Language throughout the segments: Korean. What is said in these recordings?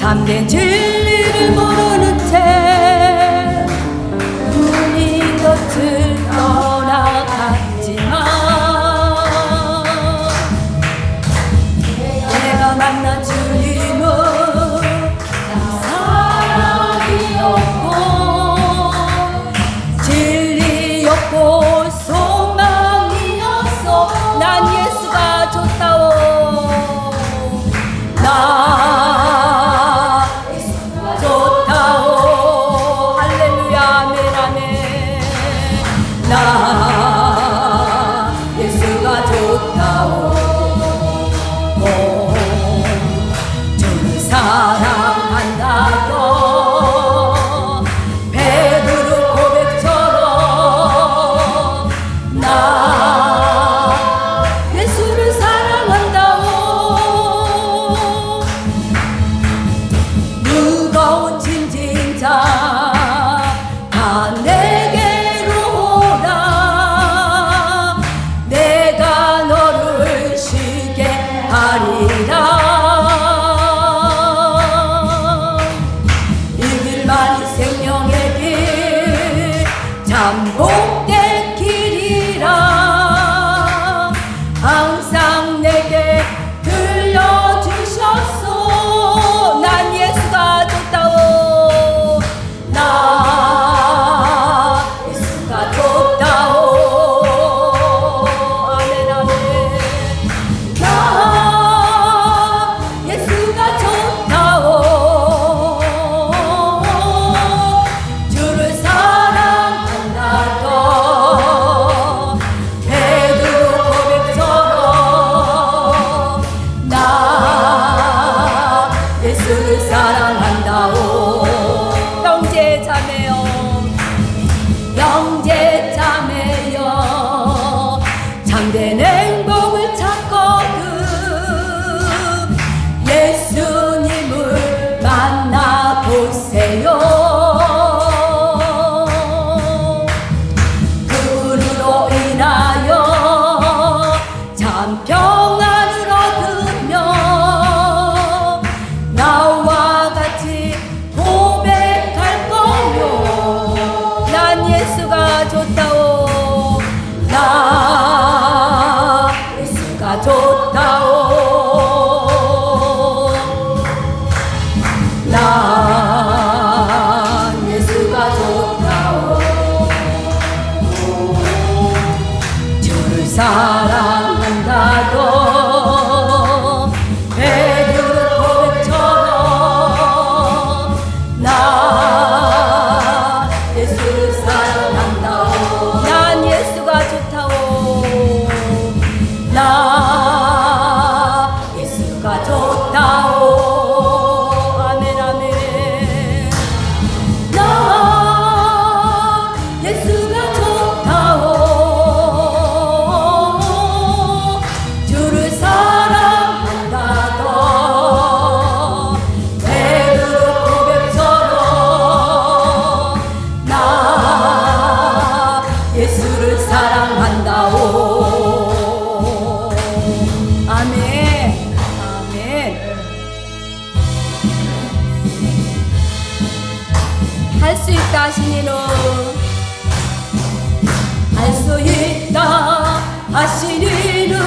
참된 진리를 모르는 채 우리 곁을 떠나갔지만 내가 만난 주님은 사랑이었고 진리였고 소망이었어. 난 예수가 좋다오. 나 예수가 좋다오. 할렐루야 아멘 아멘. 나 예수가 좋다오. 주를 사랑한다고 베드로 고백처럼 나 예수를 사랑한다오. 무거운 짐진 자 다 내게로 오라. 내가 너를 쉬게 하리라. 이 길만이 생명의 길 참 복된 길이라 항상 내게 들려주셨소. 난 예수가 좋다오. 나 예수가 좋다오. 아멘 아멘. 나 예수가 좋다오. 주를 사랑한다고 베드로 고백처럼 나 예수를 사랑한다오. 형제 자매여 형제 자매여 참된 행복을 찾거든 예수님을 만나보세요. 그분으로 인하여 참 평안을 얻으며 나와 같이 고백할 거요. 난 예수가 좋다오. 나 예수가 좋다오. 나 예수가 좋다오. 주를 사랑한다고 베드로 고백처럼 나 예수를 사랑한다오. 난 예수가 좋다오. 나 예수가 좋다오. 아멘 아멘. 나 예수가 좋다오. 주를 사랑한다고 베드로 고백처럼 나 예수를 사랑한다오. 아멘 아멘. 할 수 있다 하시니는 할 수 있다 하시니는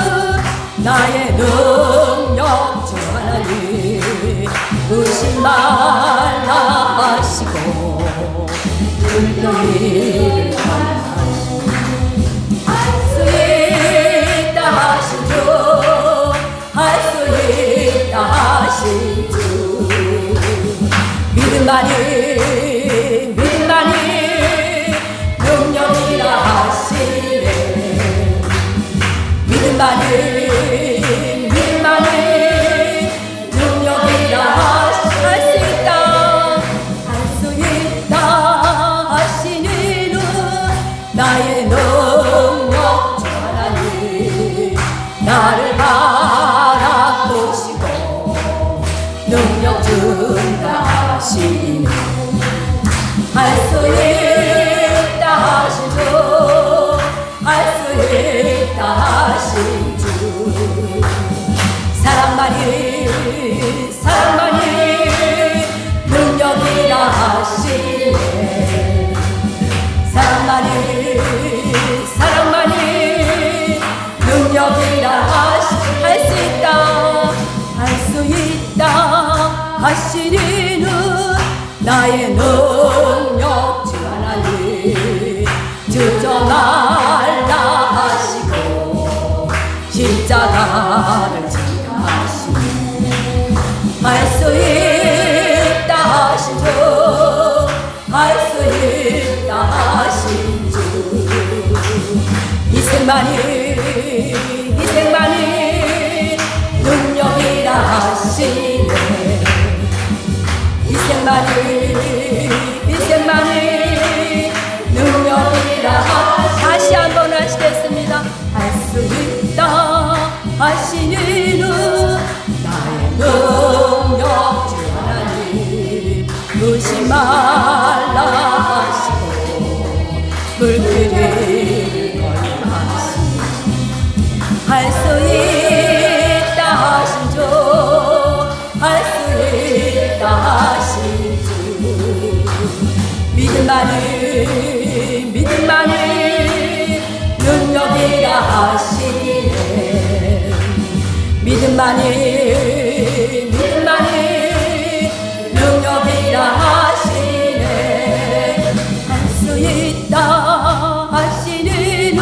나의 능력 주 하나님 의심 말라 하시고 불평이를 하시고 할 수 있다 하신 주 할 수 있다 하신 주 믿음만이 능력이라 하시네. 믿음만이 능력이라 할 수 있다 하시니는 나의 능력 주 하나님 나를 바라보시고 능력 준다 하시니 할 수 있다 하신 주 할 수 있다 하신 주 사랑만이 희생만이 능력이라 하시네. 희생만이 능력이라. 다시 한번 하시겠습니다. 할 수 있다 하시니는 나의 능력 주 하나님. 의심 말라 하시고 물길을 걸어가시니 할 수 있다 하신 주, 할 수 있다 하신 주. 믿음만이 능력이라 하시네. 믿음만이 능력이라 하시네. 할 수 있다 하시니는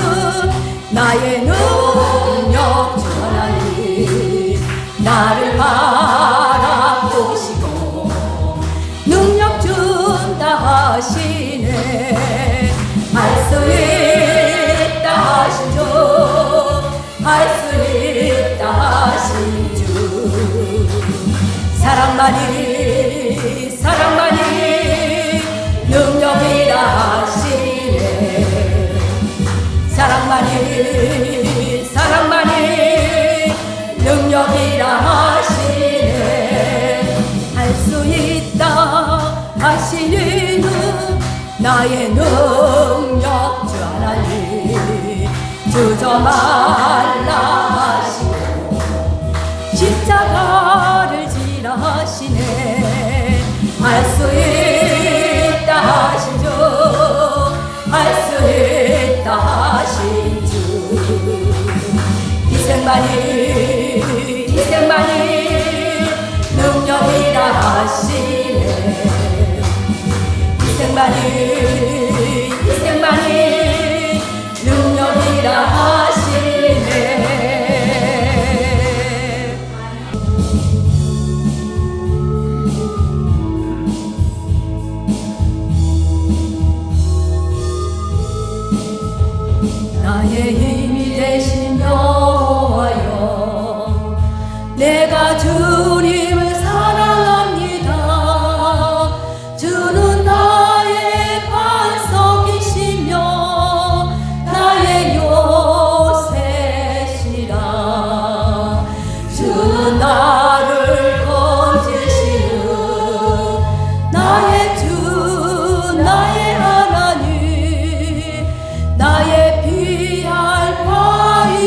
나의 능력 주 하나님. 나를 바라보시고 능력 준다 하시네. 할 수 있다 하신 주, 할 수 있다 하신 주. 사랑만이 능력이라 하시네. 사랑만이 능력이라 하시네. 할 수 있다 하시니는 나의 능력 주 하나님. 주저 말라 하시고 십자가를 지라 하시네. 할 수 있다 하신 주, 할 수 있다 하신 주. 희생만이 능력이라 하시네. 희생만이 능력이라 하시네. 나의 힘이 되신 여호와여, 내가 주님을 사랑합니다. 주는 나의 반석이시며 나의 요새시라. 주는 나를 건지시는 나의 주, 나의 하나님. 나의 피할 바위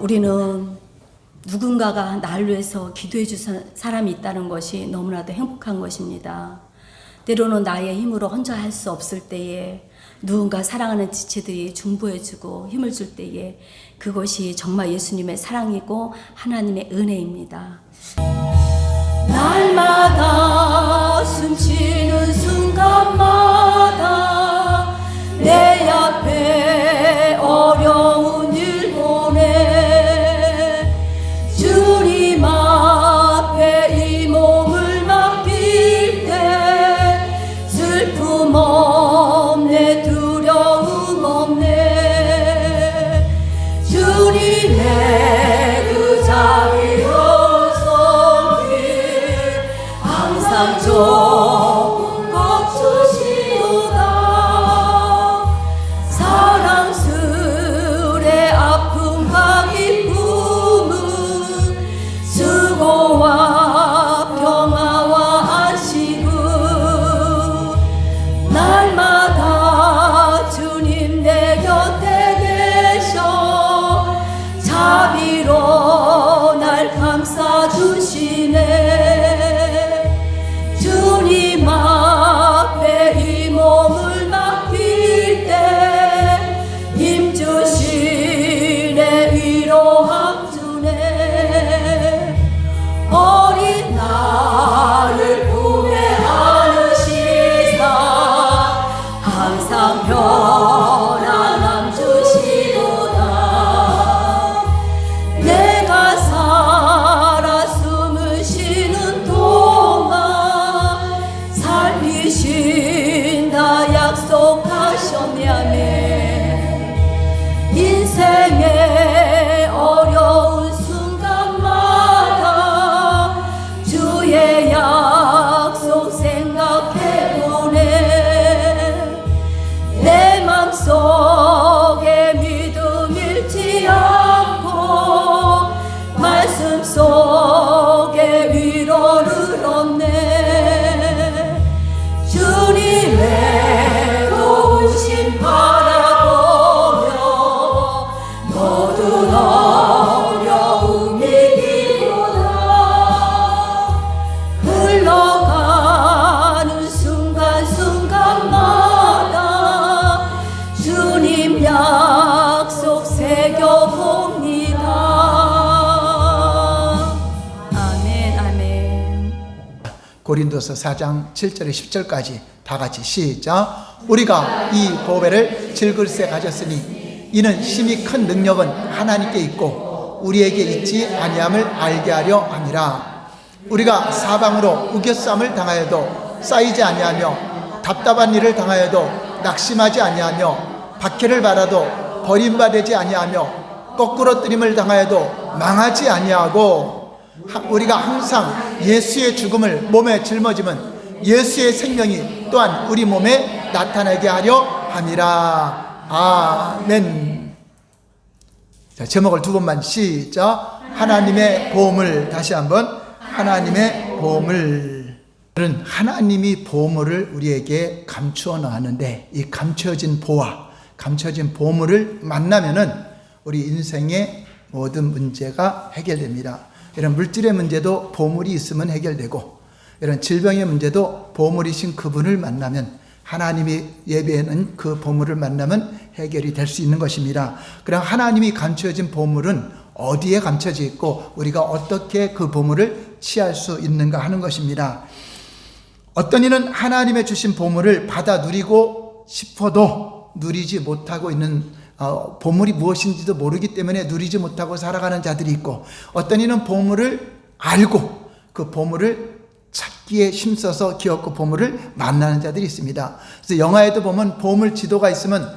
우리는 누군가가 나를 위해서 기도해 준 사람이 있다는 것이 너무나도 행복한 것입니다. 때로는 나의 힘으로 혼자 할 수 없을 때에 누군가 사랑하는 지체들이 중보해주고 힘을 줄 때에 그것이 정말 예수님의 사랑이고 하나님의 은혜입니다. 날마다 숨쉬는 순간마다 내 앞에 어려운 일 보내 주님 앞에 이 몸을 맡길 때 슬픔 없네 두려움 없네 주님의 그 자비로운 손길 항상 조금 거주시도다 사랑스레 아픔과 기쁨은 수고와 평화와 안식은 날마다 주님 내 곁에 계셔 자비로 날 감싸주시네 주님 앞에 이 몸을 맡길 때 힘주시네 위로함 주네 어린 나를 품에 안으시사 항상 편안함 주시도다 내가 살아 숨을 쉬는 동안 살피신다 약속하셨냐네 인생의 어려운 순간마다 주의 약속 생각해보네 내 맘속에 믿음 잃지 않고 말씀 속에 위로를 얻네 주님의 도우심 바라보며 모든 어려움 이기도다 흘러가는 순간순간마다 주님 약속 새겨봅니다. 아멘 아멘. 고린도서 4장 7절에 10절까지 다 같이 시작. 우리가 이 보배를 질글세 가졌으니 이는 심히 큰 능력은 하나님께 있고 우리에게 있지 아니함을 알게 하려 함이라. 우리가 사방으로 우겨쌈을 당하여도 쌓이지 아니하며 답답한 일을 당하여도 낙심하지 아니하며 박해를 받아도 버림받지 아니하며 거꾸로 뜨림을 당하여도 망하지 아니하고 우리가 항상 예수의 죽음을 몸에 짊어지면 예수의 생명이 또한 우리 몸에 나타나게 하려 함이라. 아멘. 자, 제목을 두 번만 시작. 하나님의 보물. 다시 한번 하나님의 보물. 하나님이 보물을 우리에게 감추어 놓았는데 이 감춰진 보화, 감춰진 보물을 만나면은 우리 인생의 모든 문제가 해결됩니다. 이런 물질의 문제도 보물이 있으면 해결되고 이런 질병의 문제도 보물이신 그분을 만나면 하나님이 예배하는 그 보물을 만나면 해결이 될 수 있는 것입니다. 그럼 하나님이 감춰진 보물은 어디에 감춰져 있고 우리가 어떻게 그 보물을 취할 수 있는가 하는 것입니다. 어떤 이는 하나님의 주신 보물을 받아 누리고 싶어도 누리지 못하고 있는 보물이 무엇인지도 모르기 때문에 누리지 못하고 살아가는 자들이 있고 어떤 이는 보물을 알고 그 보물을 찾기에 힘써서 기어코 보물을 만나는 자들이 있습니다. 그래서 영화에도 보면 보물 지도가 있으면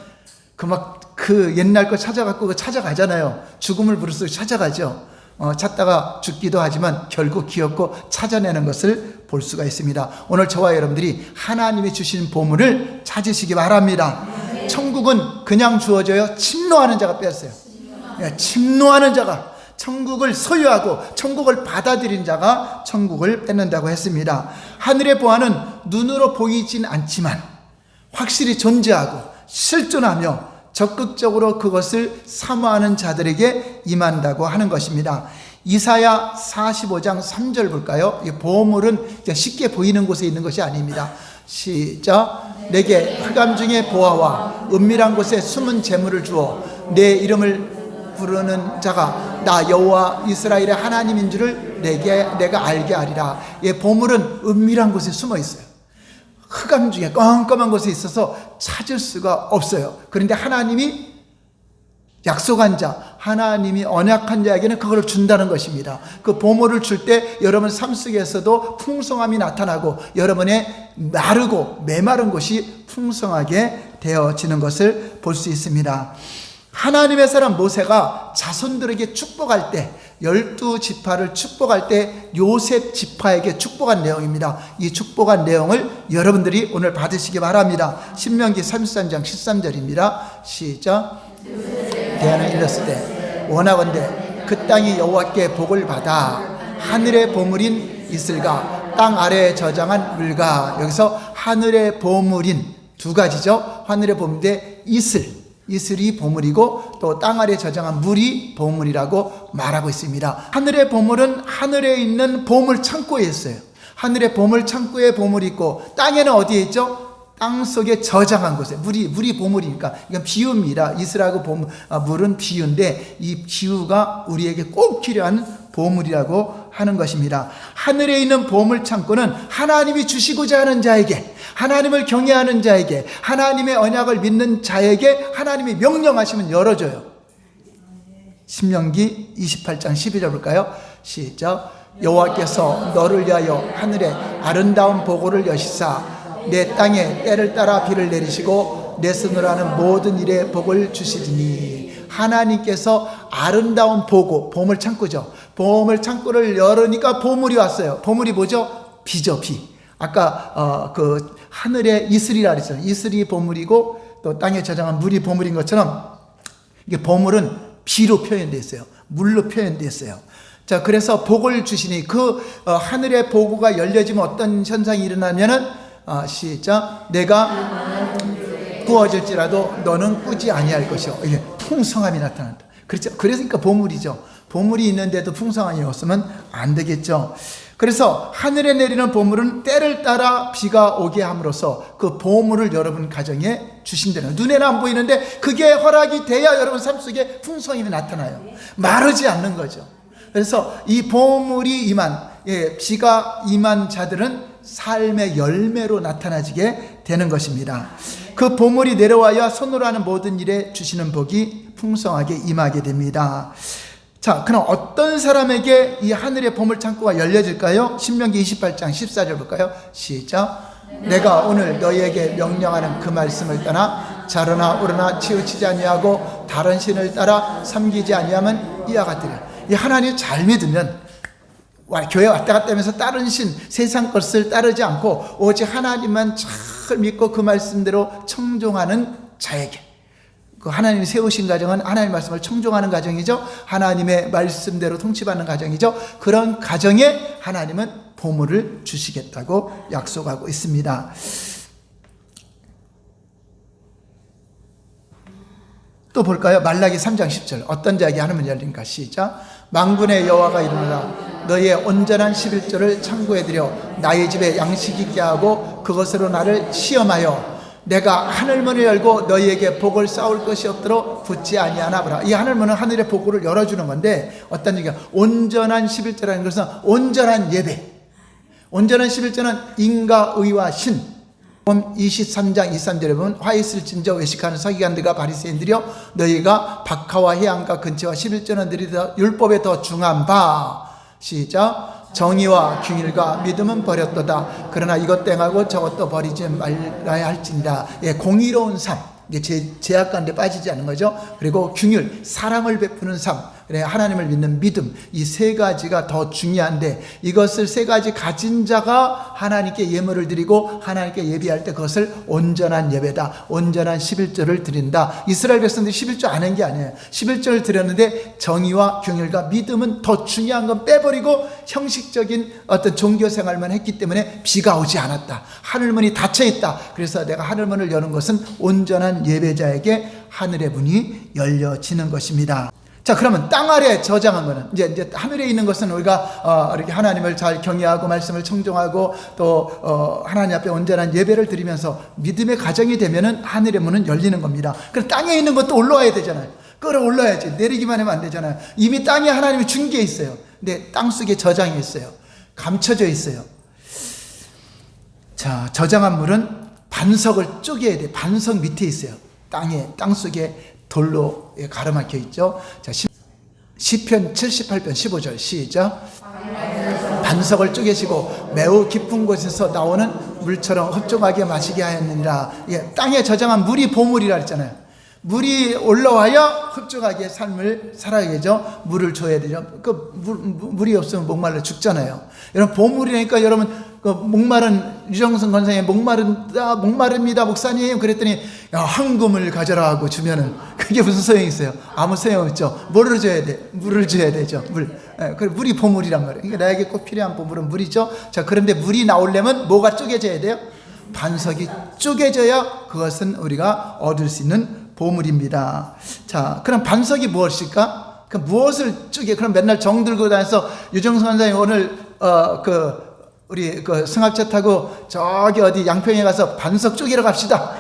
그 옛날 거 찾아갖고 찾아가잖아요. 죽음을 부르짖어 찾아가죠. 찾다가 죽기도 하지만 결국 기어코 찾아내는 것을 볼 수가 있습니다. 오늘 저와 여러분들이 하나님이 주신 보물을 찾으시기 바랍니다. 천국은 그냥 주어져요. 침노하는 자가 뺐어요. 침노하는 자가, 천국을 소유하고 천국을 받아들인 자가 천국을 뺏는다고 했습니다. 하늘의 보화는 눈으로 보이진 않지만 확실히 존재하고 실존하며 적극적으로 그것을 사모하는 자들에게 임한다고 하는 것입니다. 이사야 45장 3절 볼까요? 이 보물은 쉽게 보이는 곳에 있는 것이 아닙니다. 시작. 내게 흑암 중에 보아와 은밀한 곳에 숨은 재물을 주어 내 이름을 부르는 자가 나 여호와 이스라엘의 하나님인 줄을 내가 알게 하리라. 이 보물은 은밀한 곳에 숨어 있어요. 흑암 중에 깜깜한 곳에 있어서 찾을 수가 없어요. 그런데 하나님이 약속한 자, 하나님이 언약한 자에게는 그걸 준다는 것입니다. 그 보물을 줄 때 여러분 삶 속에서도 풍성함이 나타나고 여러분의 마르고 메마른 곳이 풍성하게 되어지는 것을 볼 수 있습니다. 하나님의 사람 모세가 자손들에게 축복할 때 12지파를 축복할 때 요셉 지파에게 축복한 내용입니다. 이 축복한 내용을 여러분들이 오늘 받으시기 바랍니다. 신명기 33장 13절입니다. 시작. 대하는 일렀을 때 원하건대 그 땅이 여호와께 복을 받아 하늘의 보물인 이슬과 땅 아래에 저장한 물과, 여기서 하늘의 보물인 두 가지죠. 하늘의 보물인데 이슬이 보물이고 또 땅 아래에 저장한 물이 보물이라고 말하고 있습니다. 하늘의 보물은 하늘에 있는 보물 창고에 있어요. 하늘의 보물 창고에 보물이 있고 땅에는 어디에 있죠? 땅 속에 저장한 곳에 물이 보물이니까 이건 비유입니다. 이슬하고 물은 비유인데 이 비유가 우리에게 꼭 필요한 보물이라고 하는 것입니다. 하늘에 있는 보물 창고는 하나님이 주시고자 하는 자에게, 하나님을 경외하는 자에게, 하나님의 언약을 믿는 자에게 하나님이 명령하시면 열어줘요. 신명기 28장 12절 볼까요? 시작. 여호와께서 너를 위하여 하늘에 아름다운 보고를 여시사 내 땅에 때를 따라 비를 내리시고 내 손으로 하는 모든 일에 복을 주시리니. 하나님께서 아름다운 보고, 보물 창고죠. 보물 창고를 열으니까 보물이 왔어요. 보물이 뭐죠? 비죠, 비. 아까 그 하늘의 이슬이라 그랬어요. 이슬이 보물이고 또 땅에 저장한 물이 보물인 것처럼 이게 보물은 비로 표현되어 있어요. 물로 표현되어 있어요. 자, 그래서 복을 주시니 그 하늘의 보고가 열려지면 어떤 현상이 일어나면은 시작. 내가 구워질지라도 너는 꾸지 아니할 것이요. 이게 풍성함이 나타난다. 그렇죠. 그러니까 보물이죠. 보물이 있는데도 풍성함이 없으면 안 되겠죠. 그래서 하늘에 내리는 보물은 때를 따라 비가 오게 함으로써 그 보물을 여러분 가정에 주신다는, 눈에는 안 보이는데 그게 허락이 돼야 여러분 삶 속에 풍성함이 나타나요. 마르지 않는 거죠. 그래서 이 보물이 비가 임한 자들은 삶의 열매로 나타나지게 되는 것입니다. 그 보물이 내려와야 손으로 하는 모든 일에 주시는 복이 풍성하게 임하게 됩니다. 자, 그럼 어떤 사람에게 이 하늘의 보물 창고가 열려질까요? 신명기 28장 14절 볼까요? 시작. 내가 오늘 너희에게 명령하는 그 말씀을 떠나 자르나 오르나 치우치지 아니하고 다른 신을 따라 섬기지 아니하면 이와 같으리라. 이 하나님 잘 믿으면 교회 왔다 갔다 하면서 다른 신, 세상 것을 따르지 않고 오직 하나님만 잘 믿고 그 말씀대로 청종하는 자에게, 그 하나님이 세우신 가정은 하나님의 말씀을 청종하는 가정이죠. 하나님의 말씀대로 통치받는 가정이죠. 그런 가정에 하나님은 보물을 주시겠다고 약속하고 있습니다. 또 볼까요? 말라기 3장 10절 어떤 자에게 하나님은 열린가? 시작. 만군의 여호와가 이르노라 너희의 온전한 11조를 창고해드려 나의 집에 양식 있게 하고 그것으로 나를 시험하여 내가 하늘문을 열고 너희에게 복을 쌓을 것이 없도록 붙지 아니하나 보라. 이 하늘문은 하늘의 복을 열어주는 건데 어떤 얘기가, 온전한 11조라는 것은 온전한 예배, 온전한 11조는 인과 의와 신. 23장 23절에 보면 화 있을진저 외식하는 서기관들과 바리새인들이여 너희가 박하와 해안가 근처와 11조는 들이더 율법에 더 중한 바. 시작. 정의와 균일과 믿음은 버렸도다. 그러나 이것 땡하고 저것도 버리지 말아야 할지니라. 예, 공의로운 삶, 제약 가운데 빠지지 않는 거죠. 그리고 균일, 사랑을 베푸는 삶, 그래, 하나님을 믿는 믿음, 이 세 가지가 더 중요한데, 이것을 세 가지 가진 자가 하나님께 예물을 드리고 하나님께 예비할 때 그것을 온전한 예배다, 온전한 11조를 드린다. 이스라엘 백성들이 11조 안 한 게 아니에요. 11조를 드렸는데 정의와 긍휼과 믿음은 더 중요한 건 빼버리고 형식적인 어떤 종교 생활만 했기 때문에 비가 오지 않았다. 하늘문이 닫혀 있다. 그래서 내가 하늘문을 여는 것은 온전한 예배자에게 하늘의 문이 열려지는 것입니다. 자, 그러면 땅 아래 저장한 거는 이제 하늘에 있는 것은 우리가 이렇게 하나님을 잘 경외하고 말씀을 청종하고 또 하나님 앞에 온전한 예배를 드리면서 믿음의 가정이 되면은 하늘의 문은 열리는 겁니다. 그럼 땅에 있는 것도 올라와야 되잖아요. 끌어올라야지. 내리기만 하면 안 되잖아요. 이미 땅에 하나님이 준 게 있어요. 근데 땅 속에 저장이 있어요. 감춰져 있어요. 자, 저장한 물은 반석을 쪼개야 돼. 반석 밑에 있어요. 땅 속에 돌로 가로막혀 있죠. 자, 시편 78편 15절 시작. 반석을 쪼개시고 매우 깊은 곳에서 나오는 물처럼 흡족하게 마시게 하였느니라. 땅에 저장한 물이 보물이라 했잖아요. 물이 올라와야 흡족하게 삶을 살아야죠. 물을 줘야 되죠. 물이 없으면 목말라 죽잖아요. 여러분, 보물이니까 여러분, 목마른 유정선 권사님 목마릅니다 목사님 그랬더니 황금을 가져라 하고 주면은 그게 무슨 소용이 있어요? 아무 소용 없죠. 뭐를 줘야 돼? 물을 줘야 되죠. 물이 보물이란 말이에요. 그러니까 나에게 꼭 필요한 보물은 물이죠. 자, 그런데 물이 나오려면 뭐가 쪼개져야 돼요? 반석이 쪼개져야 그것은 우리가 얻을 수 있는 보물입니다. 자, 그럼 반석이 무엇일까? 그럼 무엇을 그럼 맨날 정 들고 다녀서 유정선 권사님 오늘 우리 승합차 타고 저기 어디 양평에 가서 반석 쪼개러 갑시다.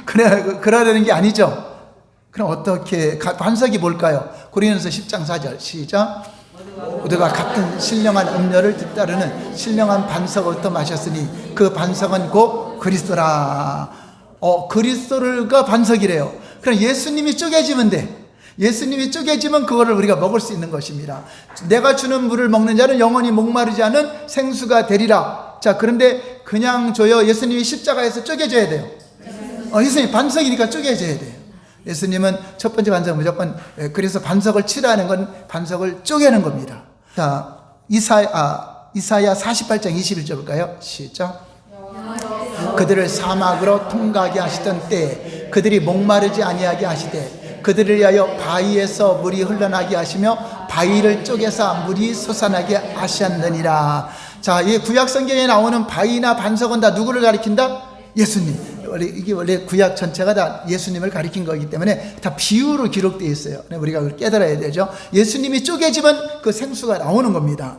그러려는 게 아니죠. 그럼 어떻게, 반석이 뭘까요? 고린도서 10장 4절 시작. 모두가 같은 신령한 음료를 뒤따르는 신령한 반석으로부터 마셨으니 그 반석은 곧 그리스도라. 그리스도가 반석이래요. 그럼 예수님이 쪼개지면 돼. 예수님이 쪼개지면 그거를 우리가 먹을 수 있는 것입니다. 내가 주는 물을 먹는 자는 영원히 목마르지 않은 생수가 되리라. 자, 그런데 그냥 줘요? 예수님이 십자가에서 쪼개져야 돼요. 예수님 반석이니까 쪼개져야 돼요. 예수님은 첫 번째 반석은 무조건, 그래서 반석을 치라는 건 반석을 쪼개는 겁니다. 자, 이사야 48장 21절 볼까요? 시작. 그들을 사막으로 통과하게 하시던 때에 그들이 목마르지 아니하게 하시되 그들을 위하여 바위에서 물이 흘러나게 하시며 바위를 쪼개서 물이 솟아나게 하셨느니라. 자, 이 구약 성경에 나오는 바위나 반석은 다 누구를 가리킨다? 예수님. 이게 원래 구약 전체가 다 예수님을 가리킨 거기 때문에 다 비유로 기록되어 있어요. 우리가 그걸 깨달아야 되죠. 예수님이 쪼개지면 그 생수가 나오는 겁니다.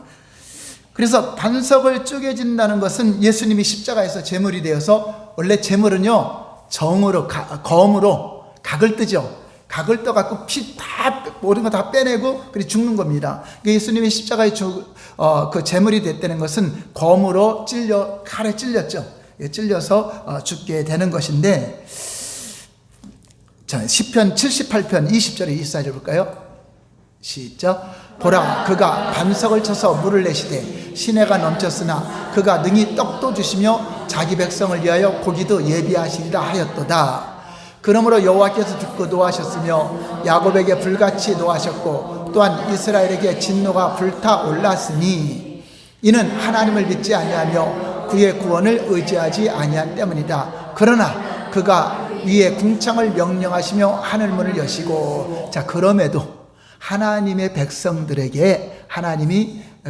그래서 반석을 쪼개진다는 것은 예수님이 십자가에서 제물이 되어서, 원래 제물은요 정으로 검으로 각을 뜨죠. 각을 떠갖고 피 다 모든 거 다 빼내고 그리고 죽는 겁니다. 예수님이 십자가에 그 제물이 됐다는 것은 검으로 칼에 찔렸죠. 찔려서 죽게 되는 것인데, 자, 시편 78편 20절에 24절 볼까요? 시작. 보라, 그가 반석을 쳐서 물을 내시되 시내가 넘쳤으나 그가 능히 떡도 주시며 자기 백성을 위하여 고기도 예비하시리라 하였도다. 그러므로 여호와께서 듣고 노하셨으며 야곱에게 불같이 노하셨고 또한 이스라엘에게 진노가 불타올랐으니 이는 하나님을 믿지 아니하며 그의 구원을 의지하지 아니한 때문이다. 그러나 그가 위에 궁창을 명령하시며 하늘문을 여시고. 자, 그럼에도 하나님의 백성들에게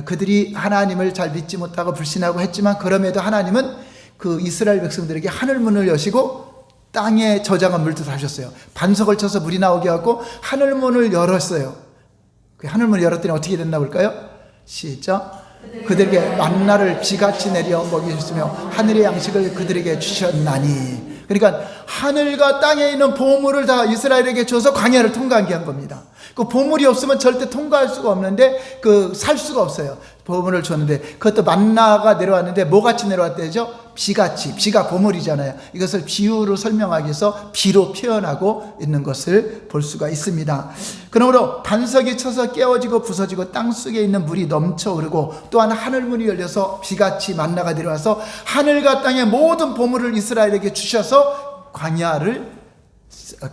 그들이 하나님을 잘 믿지 못하고 불신하고 했지만, 그럼에도 하나님은 그 이스라엘 백성들에게 하늘문을 여시고 땅에 저장한 물도 다셨어요. 반석을 쳐서 물이 나오게 하고 하늘문을 열었어요. 그 하늘문을 열었더니 어떻게 됐나 볼까요? 시작. 그들에게 만나를 비같이 내려 먹이셨으며 하늘의 양식을 그들에게 주셨나니. 그러니까 하늘과 땅에 있는 보물을 다 이스라엘에게 줘서 광야를 통과하게 한 겁니다. 그 보물이 없으면 절대 통과할 수가 없는데 살 수가 없어요. 보물을 줬는데, 그것도 만나가 내려왔는데 뭐같이 내려왔대죠? 비같이. 비가 보물이잖아요. 이것을 비유로 설명하기 위해서 비로 표현하고 있는 것을 볼 수가 있습니다. 그러므로 반석이 쳐서 깨어지고 부서지고 땅속에 있는 물이 넘쳐 오르고 또한 하늘문이 열려서 비같이 만나가 내려와서 하늘과 땅의 모든 보물을 이스라엘에게 주셔서 광야를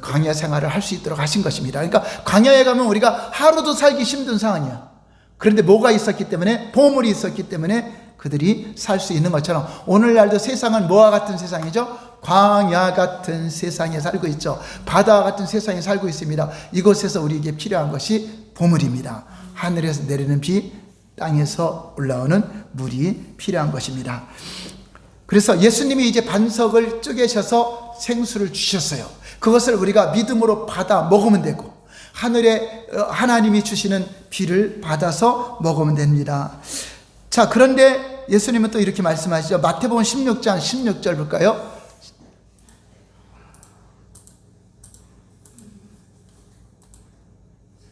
광야 생활을 할 수 있도록 하신 것입니다. 그러니까 광야에 가면 우리가 하루도 살기 힘든 상황이야. 그런데 뭐가 있었기 때문에, 보물이 있었기 때문에 그들이 살 수 있는 것처럼 오늘날도 세상은 뭐와 같은 세상이죠? 광야 같은 세상에 살고 있죠. 바다와 같은 세상에 살고 있습니다. 이곳에서 우리에게 필요한 것이 보물입니다. 하늘에서 내리는 비, 땅에서 올라오는 물이 필요한 것입니다. 그래서 예수님이 이제 반석을 쪼개셔서 생수를 주셨어요. 그것을 우리가 믿음으로 받아 먹으면 되고, 하늘에 하나님이 주시는 비를 받아서 먹으면 됩니다. 자, 그런데 예수님은 또 이렇게 말씀하시죠. 마태복음 16장 16절 볼까요?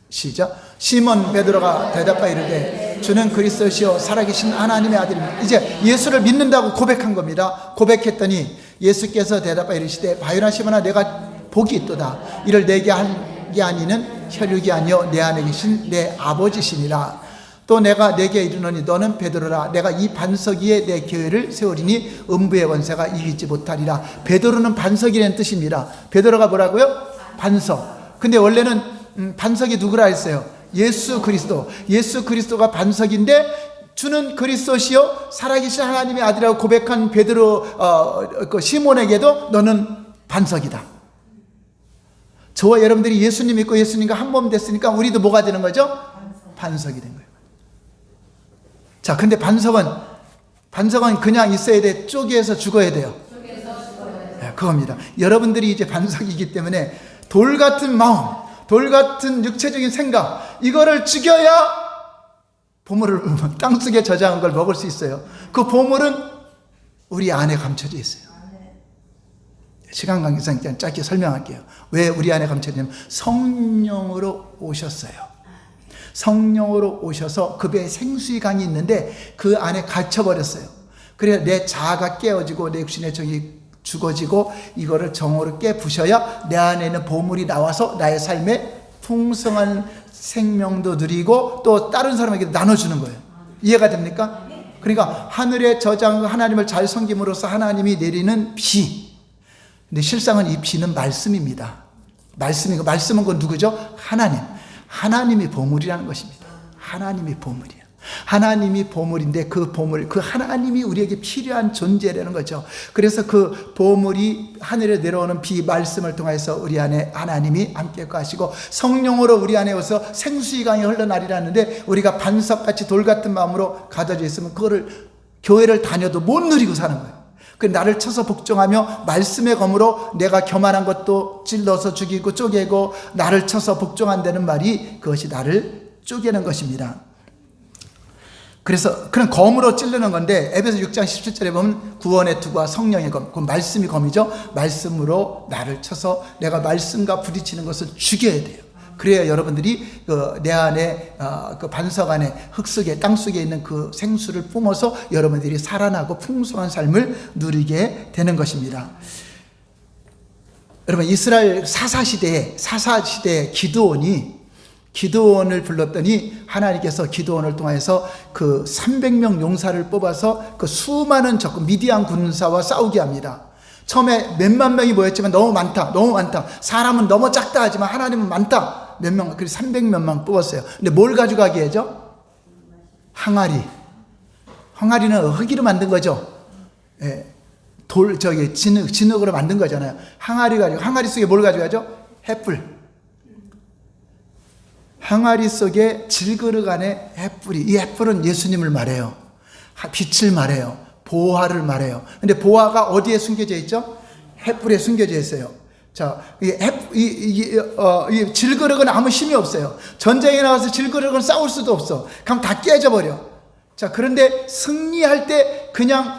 시작. 시몬 베드로가 대답하여 이르되 주는 그리스도시요 살아계신 하나님의 아들입니다. 이제 예수를 믿는다고 고백한 겁니다. 고백했더니 예수께서 대답하여 이르시되 바요나 시몬아 내가 복이 있도다. 이를 내게 한 게 아니는 혈육이 아니요 내 안에 계신 내 아버지시니라. 또 내가 내게 이르노니 너는 베드로라. 내가 이 반석 위에 내 교회를 세우리니 음부의 권세가 이기지 못하리라. 베드로는 반석이라는 뜻입니다. 베드로가 뭐라고요? 반석. 근데 원래는 반석이 누구라 했어요? 예수 그리스도. 예수 그리스도가 반석인데 주는 그리스도시요 살아계신 하나님의 아들이라고 고백한 베드로 시몬에게도 너는 반석이다. 저와 여러분들이 예수님 믿고 예수님과 한 몸 됐으니까 우리도 뭐가 되는 거죠? 반석이 된 거예요. 자, 근데 반석은 그냥 있어야 돼? 쪼개서 죽어야 돼요? 네, 그겁니다. 여러분들이 이제 반석이기 때문에 돌 같은 마음, 돌 같은 육체적인 생각, 이거를 죽여야 보물을 땅속에 저장한 걸 먹을 수 있어요. 그 보물은 우리 안에 감춰져 있어요. 시간 관계상 짧게 설명할게요. 왜 우리 안에 감춰져 있냐면 성령으로 오셨어요. 성령으로 오셔서 그 배에 생수의 강이 있는데 그 안에 갇혀버렸어요. 그래서 내 자아가 깨어지고 내 육신의 정이 죽어지고 이거를 정으로 깨부셔야 내 안에 있는 보물이 나와서 나의 삶에 풍성한 생명도 누리고 또 다른 사람에게 나눠주는 거예요. 이해가 됩니까? 그러니까 하늘에 저장 하나님을 잘 섬김으로써 하나님이 내리는 비. 근데 실상은 이 비는 말씀입니다. 말씀이고, 말씀은 그 누구죠? 하나님. 하나님이 보물이라는 것입니다. 하나님이 보물이에요. 하나님이 보물인데 그 보물, 그 하나님이 우리에게 필요한 존재라는 거죠. 그래서 그 보물이 하늘에 내려오는 비 말씀을 통해서 우리 안에 하나님이 함께 하시고 성령으로 우리 안에 오서 생수의 강이 흘러나리라는데 우리가 반석같이 돌 같은 마음으로 가둬져 있으면 그거를 교회를 다녀도 못 누리고 사는 거예요. 그 나를 쳐서 복종하며 말씀의 검으로 내가 교만한 것도 찔러서 죽이고 쪼개고 나를 쳐서 복종한다는 말이 그것이 나를 쪼개는 것입니다. 그래서 그런 검으로 찌르는 건데 에베소 6장 17절에 보면 구원의 투구와 성령의 검, 그 말씀이 검이죠. 말씀으로 나를 쳐서 내가 말씀과 부딪히는 것을 죽여야 돼요. 그래야 여러분들이 내 안에 그 반석 안에 흙 속에 땅 속에 있는 그 생수를 뿜어서 여러분들이 살아나고 풍성한 삶을 누리게 되는 것입니다. 여러분 이스라엘 사사시대에 기드온을 불렀더니 하나님께서 기드온을 통해서 그 300명 용사를 뽑아서 그 수많은 적군 미디안 군사와 싸우게 합니다. 처음에 몇만 명이 모였지만 너무 많다. 사람은 너무 작다 하지만 하나님은 많다. 몇 명, 그래서 300몇만 뽑았어요. 근데 뭘 가져가게 하죠? 항아리. 항아리는 흙으로 만든 거죠. 예. 진흙으로 만든 거잖아요. 항아리 속에 뭘 가져가죠? 횃불. 항아리 속에 질그릇 안에 횃불이, 이 횃불은 예수님을 말해요. 빛을 말해요. 보화를 말해요. 근데 보화가 어디에 숨겨져 있죠? 횃불에 숨겨져 있어요. 자, 이 질그릇은 아무 힘이 없어요. 전쟁에 나가서 질그릇은 싸울 수도 없어. 그럼 다 깨져버려. 자, 그런데 승리할 때 그냥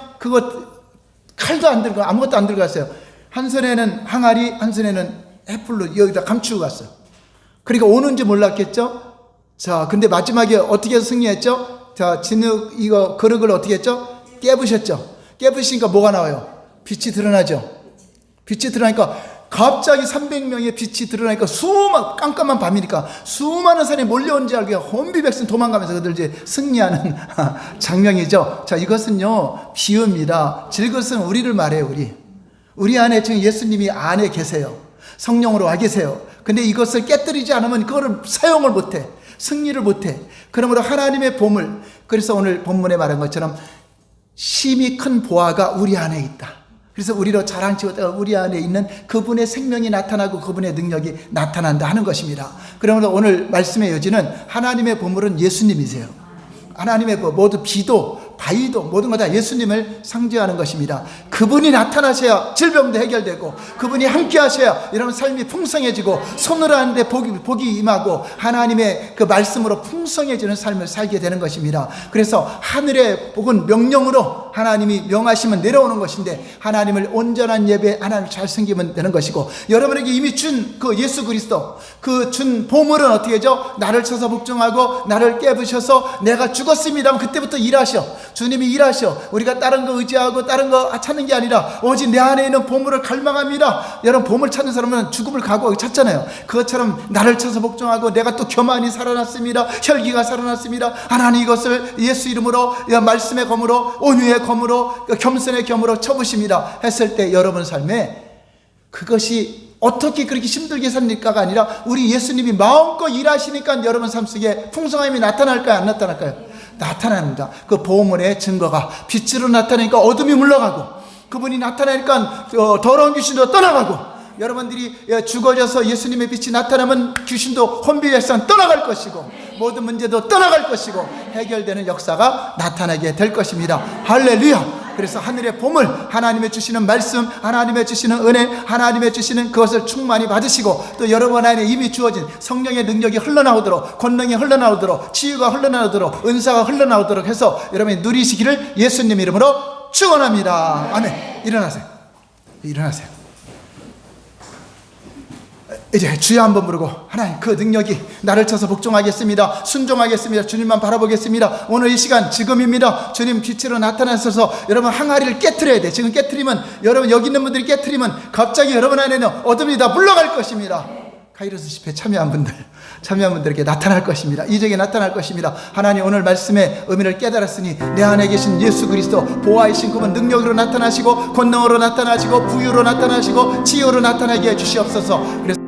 칼도 안 들고 아무것도 안 들고 갔어요. 한 손에는 항아리, 한 손에는 횃불로 여기다 감추고 갔어요. 그러니까 오는지 몰랐겠죠? 자, 근데 마지막에 어떻게 해서 승리했죠? 자, 그릇을 어떻게 했죠? 깨부셨죠? 깨부시니까 뭐가 나와요? 빛이 드러나죠? 빛이 드러나니까 갑자기 300명의 빛이 드러나니까 깜깜한 밤이니까 수많은 사람이 몰려온 줄 알고 혼비백산 도망가면서 그들 이제 승리하는 장면이죠. 자, 이것은요, 비유입니다. 질것은 우리를 말해요, 우리 안에 지금 예수님이 안에 계세요. 성령으로 와 계세요. 근데 이것을 깨뜨리지 않으면 그거를 사용을 못해. 승리를 못해. 그러므로 하나님의 보물, 그래서 오늘 본문에 말한 것처럼 심히 큰 보화가 우리 안에 있다. 그래서 우리로 자랑치고 우리 안에 있는 그분의 생명이 나타나고 그분의 능력이 나타난다 하는 것입니다. 그러므로 오늘 말씀의 여지는 하나님의 보물은 예수님이세요. 하나님의 모두 비도 바위도 모든 것 다 예수님을 상징하는 것입니다. 그분이 나타나셔야 질병도 해결되고, 그분이 함께 하셔야 여러분 삶이 풍성해지고, 손으로 하는데 복이 임하고 하나님의 그 말씀으로 풍성해지는 삶을 살게 되는 것입니다. 그래서 하늘의 복은 명령으로 하나님이 명하시면 내려오는 것인데, 하나님을 온전한 예배, 하나님을 잘 섬기면 되는 것이고, 여러분에게 이미 준 그 예수 그리스도, 그 준 보물은 어떻게 하죠? 나를 쳐서 복종하고 나를 깨부셔서 내가 죽었습니다 하면 그때부터 일하셔. 주님이 일하셔. 우리가 다른 거 의지하고 다른 거 찾는 게 아니라 오직 내 안에 있는 보물을 갈망합니다. 여러분, 보물 찾는 사람은 죽음을 각오하고 찾잖아요. 그것처럼 나를 쳐서 복종하고 내가 또 교만이 살아났습니다, 혈기가 살아났습니다, 하나님 이것을 예수 이름으로, 말씀의 검으로, 온유의 검으로, 겸손의 겸으로 쳐부십니다 했을 때 여러분 삶에 그것이 어떻게 그렇게 힘들게 삽니까가 아니라 우리 예수님이 마음껏 일하시니까 여러분 삶 속에 풍성함이 나타날까요, 안 나타날까요? 나타납니다. 그 보물의 증거가 빛으로 나타나니까 어둠이 물러가고, 그분이 나타나니까 더러운 귀신도 떠나가고, 여러분들이 죽어져서 예수님의 빛이 나타나면 귀신도 혼비백산 떠나갈 것이고, 모든 문제도 떠나갈 것이고, 해결되는 역사가 나타나게 될 것입니다. 할렐루야. 그래서 하늘의 보물, 하나님의 주시는 말씀, 하나님의 주시는 은혜, 하나님의 주시는 그것을 충만히 받으시고, 또 여러분 안에 이미 주어진 성령의 능력이 흘러나오도록, 권능이 흘러나오도록, 치유가 흘러나오도록, 은사가 흘러나오도록 해서 여러분이 누리시기를 예수님 이름으로 축원합니다. 아멘. 일어나세요. 일어나세요. 이제 주여 한번 부르고, 하나님 그 능력이 나를 쳐서 복종하겠습니다, 순종하겠습니다, 주님만 바라보겠습니다. 오늘 이 시간 지금입니다. 주님 빛으로 나타나셔서 여러분 항아리를 깨트려야 돼. 지금 깨트리면, 여러분 여기 있는 분들이 깨트리면 갑자기 여러분 안에는 어둠이 다 물러갈 것입니다. 카이로스 집회 참여한 분들에게 나타날 것입니다. 이적이 나타날 것입니다. 하나님 오늘 말씀의 의미를 깨달았으니 내 안에 계신 예수 그리스도 보화이신 그분 능력으로 나타나시고, 권능으로 나타나시고, 부유로 나타나시고, 치유로 나타나게 해주시옵소서. 그래서